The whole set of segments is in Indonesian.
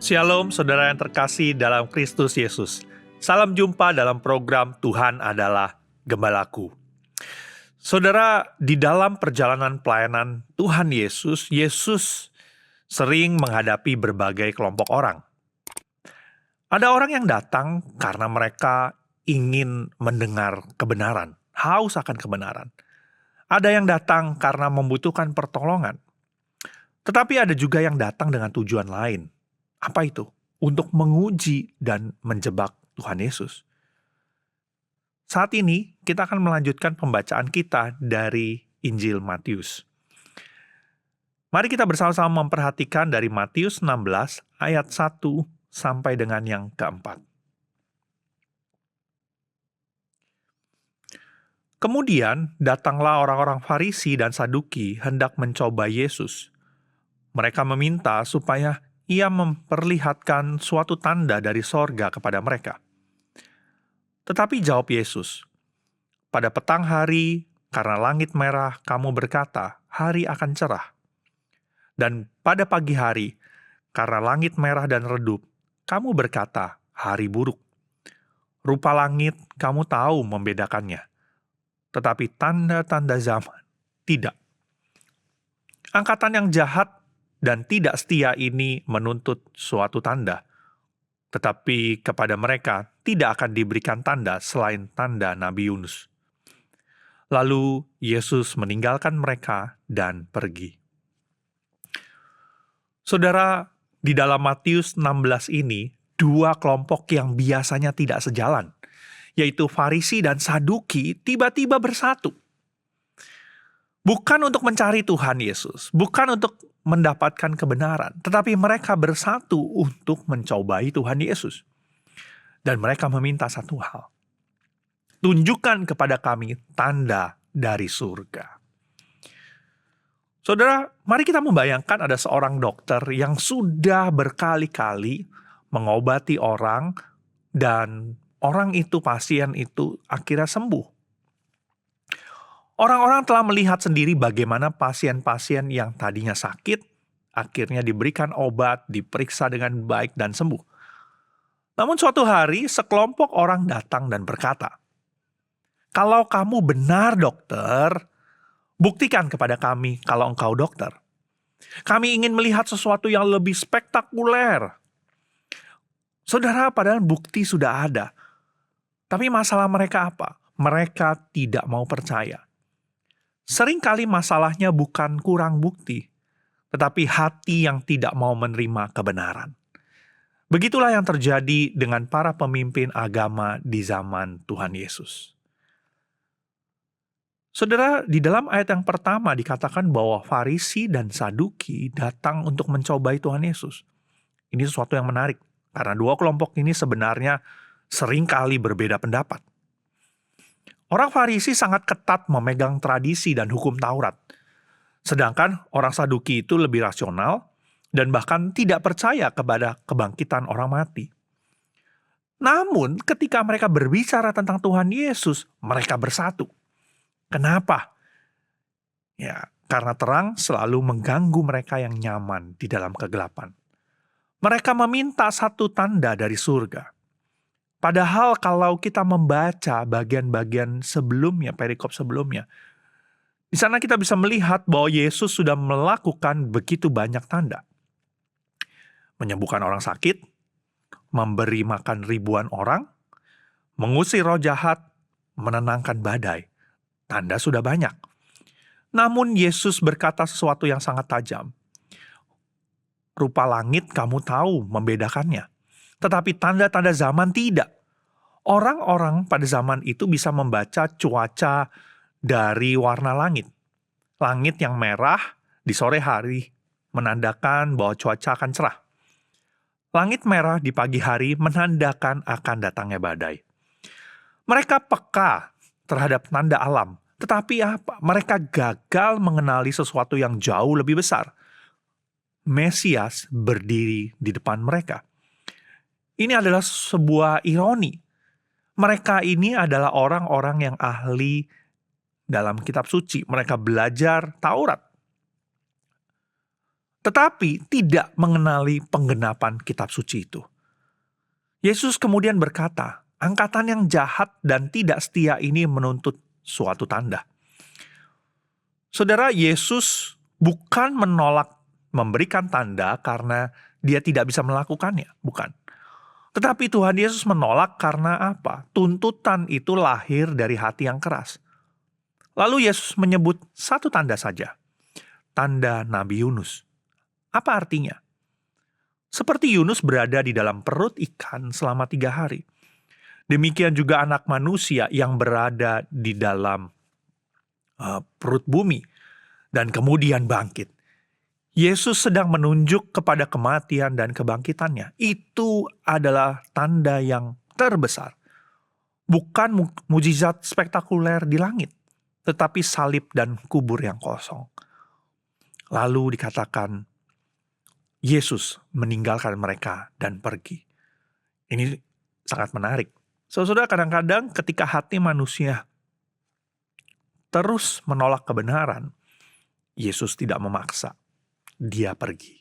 Shalom saudara yang terkasih dalam Kristus Yesus. Salam jumpa dalam program Tuhan adalah Gembalaku. Saudara, di dalam perjalanan pelayanan Tuhan Yesus, Yesus sering menghadapi berbagai kelompok orang. Ada orang yang datang karena mereka ingin mendengar kebenaran, haus akan kebenaran. Ada yang datang karena membutuhkan pertolongan. Tetapi ada juga yang datang dengan tujuan lain. Apa itu? Untuk menguji dan menjebak Tuhan Yesus. Saat ini kita akan melanjutkan pembacaan kita dari Injil Matius. Mari kita bersama-sama memperhatikan dari Matius 16 ayat 1 sampai dengan yang keempat. Kemudian datanglah orang-orang Farisi dan Saduki hendak mencoba Yesus. Mereka meminta supaya Ia memperlihatkan suatu tanda dari sorga kepada mereka. Tetapi jawab Yesus, "Pada petang hari, karena langit merah, kamu berkata, hari akan cerah. Dan pada pagi hari, karena langit merah dan redup, kamu berkata, hari buruk. Rupa langit, kamu tahu membedakannya. Tetapi tanda-tanda zaman, tidak. Angkatan yang jahat dan tidak setia ini menuntut suatu tanda, tetapi kepada mereka tidak akan diberikan tanda selain tanda Nabi Yunus." Lalu Yesus meninggalkan mereka dan pergi. Saudara, di dalam Matius 16 ini, dua kelompok yang biasanya tidak sejalan, yaitu Farisi dan Saduki, tiba-tiba bersatu. Bukan untuk mencari Tuhan Yesus, bukan untuk mendapatkan kebenaran, tetapi mereka bersatu untuk mencobai Tuhan Yesus. Dan mereka meminta satu hal, tunjukkan kepada kami tanda dari surga. Saudara, mari kita membayangkan ada seorang dokter yang sudah berkali-kali mengobati orang, dan orang itu, pasien itu akhirnya sembuh. Orang-orang telah melihat sendiri bagaimana pasien-pasien yang tadinya sakit, akhirnya diberikan obat, diperiksa dengan baik dan sembuh. Namun suatu hari, sekelompok orang datang dan berkata, "Kalau kamu benar dokter, buktikan kepada kami kalau engkau dokter. Kami ingin melihat sesuatu yang lebih spektakuler." Saudara, padahal bukti sudah ada. Tapi masalah mereka apa? Mereka tidak mau percaya. Seringkali masalahnya bukan kurang bukti, tetapi hati yang tidak mau menerima kebenaran. Begitulah yang terjadi dengan para pemimpin agama di zaman Tuhan Yesus. Saudara, di dalam ayat yang pertama dikatakan bahwa Farisi dan Saduki datang untuk mencobai Tuhan Yesus. Ini sesuatu yang menarik, karena dua kelompok ini sebenarnya seringkali berbeda pendapat. Orang Farisi sangat ketat memegang tradisi dan hukum Taurat. Sedangkan orang Saduki itu lebih rasional dan bahkan tidak percaya kepada kebangkitan orang mati. Namun ketika mereka berbicara tentang Tuhan Yesus, mereka bersatu. Kenapa? Ya, karena terang selalu mengganggu mereka yang nyaman di dalam kegelapan. Mereka meminta satu tanda dari surga. Padahal kalau kita membaca bagian-bagian sebelumnya, perikop sebelumnya, di sana kita bisa melihat bahwa Yesus sudah melakukan begitu banyak tanda. Menyembuhkan orang sakit, memberi makan ribuan orang, mengusir roh jahat, menenangkan badai. Tanda sudah banyak. Namun Yesus berkata sesuatu yang sangat tajam. Rupa langit kamu tahu membedakannya, tetapi tanda-tanda zaman tidak. Orang-orang pada zaman itu bisa membaca cuaca dari warna langit. Langit yang merah di sore hari menandakan bahwa cuaca akan cerah. Langit merah di pagi hari menandakan akan datangnya badai. Mereka peka terhadap tanda alam, tetapi apa? Mereka gagal mengenali sesuatu yang jauh lebih besar. Mesias berdiri di depan mereka. Ini adalah sebuah ironi. Mereka ini adalah orang-orang yang ahli dalam kitab suci. Mereka belajar Taurat. tetapi tidak mengenali penggenapan kitab suci itu. Yesus kemudian berkata, angkatan yang jahat dan tidak setia ini menuntut suatu tanda. Saudara, Yesus bukan menolak memberikan tanda karena dia tidak bisa melakukannya, bukan. Tetapi Tuhan Yesus menolak karena apa? Tuntutan itu lahir dari hati yang keras. Lalu Yesus menyebut satu tanda saja, tanda Nabi Yunus. Apa artinya? Seperti Yunus berada di dalam perut ikan selama 3 hari. Demikian juga anak manusia yang berada di dalam perut bumi dan kemudian bangkit. Yesus sedang menunjuk kepada kematian dan kebangkitannya. Itu adalah tanda yang terbesar. Bukan mukjizat spektakuler di langit, tetapi salib dan kubur yang kosong. Lalu dikatakan, Yesus meninggalkan mereka dan pergi. Ini sangat menarik. Saudara, kadang-kadang ketika hati manusia terus menolak kebenaran, Yesus tidak memaksa. Dia pergi.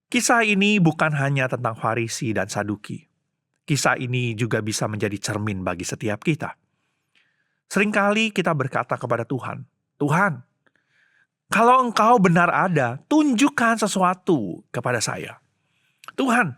Kisah ini bukan hanya tentang Farisi dan Saduki. Kisah ini juga bisa menjadi cermin bagi setiap kita. Seringkali kita berkata kepada Tuhan, Tuhan, kalau Engkau benar ada, tunjukkan sesuatu kepada saya. Tuhan,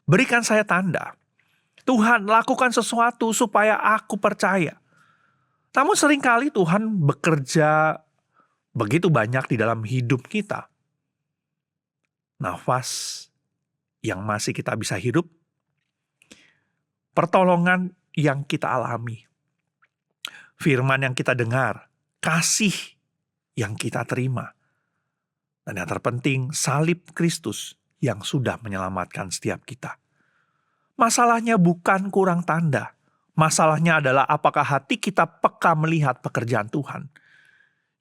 berikan saya tanda. Tuhan, lakukan sesuatu supaya aku percaya. Namun seringkali Tuhan bekerja begitu banyak di dalam hidup kita. Nafas yang masih kita bisa hidup, pertolongan yang kita alami, firman yang kita dengar, kasih yang kita terima, dan yang terpenting salib Kristus yang sudah menyelamatkan setiap kita. Masalahnya bukan kurang tanda, masalahnya adalah apakah hati kita peka melihat pekerjaan Tuhan.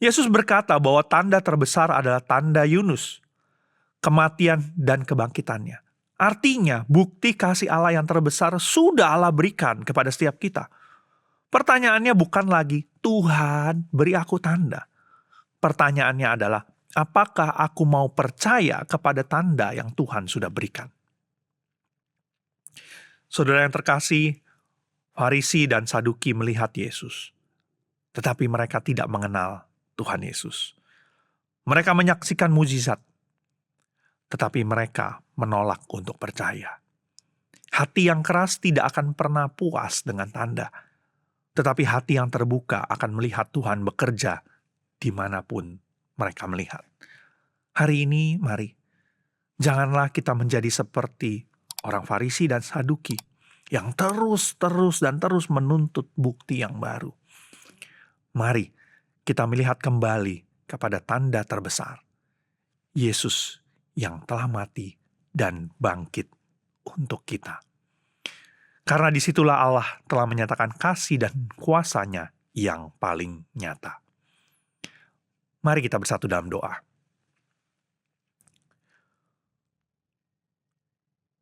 Yesus berkata bahwa tanda terbesar adalah tanda Yunus, kematian dan kebangkitannya. Artinya, bukti kasih Allah yang terbesar sudah Allah berikan kepada setiap kita. Pertanyaannya bukan lagi, Tuhan beri aku tanda. Pertanyaannya adalah, apakah aku mau percaya kepada tanda yang Tuhan sudah berikan? Saudara yang terkasih, Farisi dan Saduki melihat Yesus, tetapi mereka tidak mengenal Tuhan Yesus. Mereka menyaksikan mujizat, tetapi mereka menolak untuk percaya. Hati yang keras tidak akan pernah puas dengan tanda, tetapi hati yang terbuka akan melihat Tuhan bekerja dimanapun mereka melihat. Hari ini, mari, janganlah kita menjadi seperti orang Farisi dan Saduki yang terus menuntut bukti yang baru. Mari, kita melihat kembali kepada tanda terbesar. Yesus yang telah mati dan bangkit untuk kita. Karena disitulah Allah telah menyatakan kasih dan kuasa-Nya yang paling nyata. Mari kita bersatu dalam doa.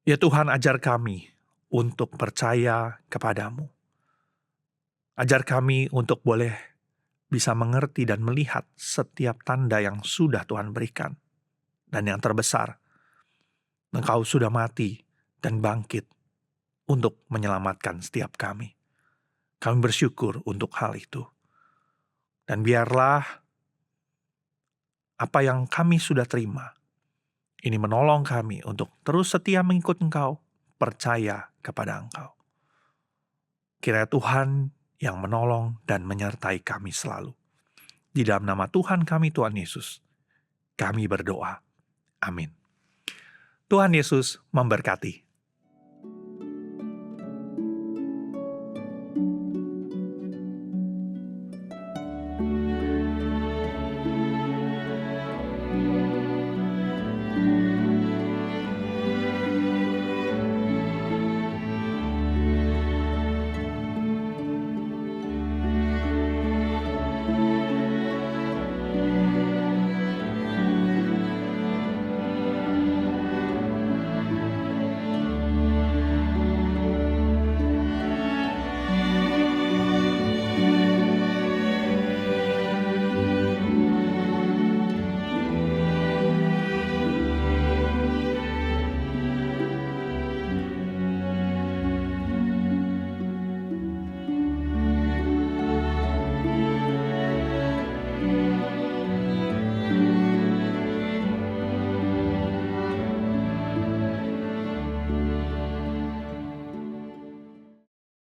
Ya Tuhan, ajar kami untuk percaya kepadamu. Ajar kami untuk boleh bisa mengerti dan melihat setiap tanda yang sudah Tuhan berikan. Dan yang terbesar, Engkau sudah mati dan bangkit untuk menyelamatkan setiap kami. Kami bersyukur untuk hal itu. Dan biarlah apa yang kami sudah terima, ini menolong kami untuk terus setia mengikut Engkau, percaya kepada Engkau. Kiranya Tuhan yang menolong dan menyertai kami selalu. Di dalam nama Tuhan kami, Tuhan Yesus, kami berdoa. Amin. Tuhan Yesus memberkati.